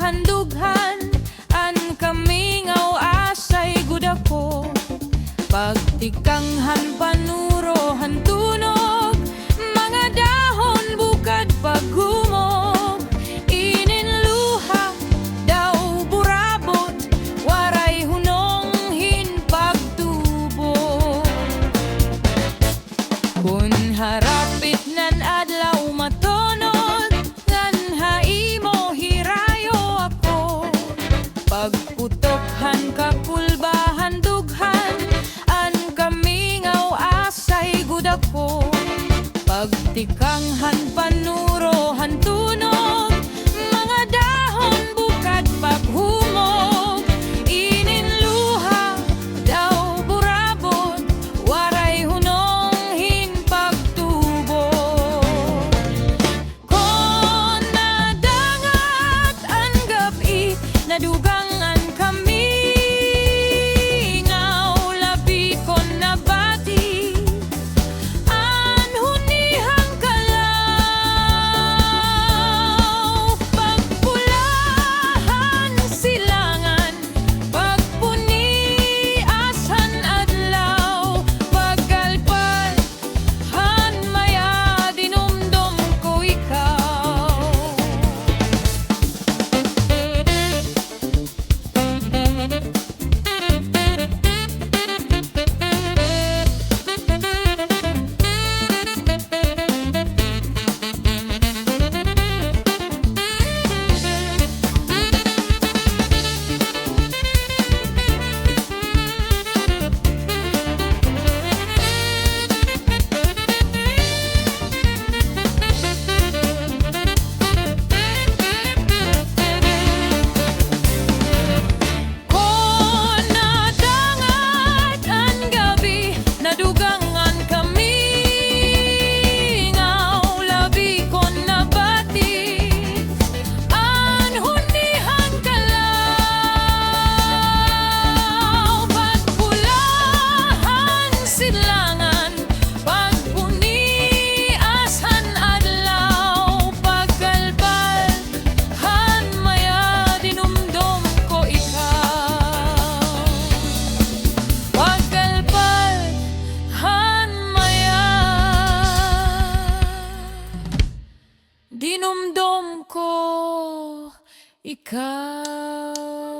handughan, an kamingaw asay gudako. Pagtikanghan panurohan tunog, mga dahon bukad paghumog. Ininluha daw burabot, waray hunonghin pagtubo. Kon harapit nan adlaw matonod, ngan haimo hirayo ako. Pagputokhan kakulbahan dughan, an kamingaw asay gudako. Pagtikanghan panurohan tunog, mga dahon bukad paghumog. Ininluha daw burabot, waray hunonghin pagtubo. Kon nadangat ang gabi, nadugangan kami. Dinumdum ko ikaw.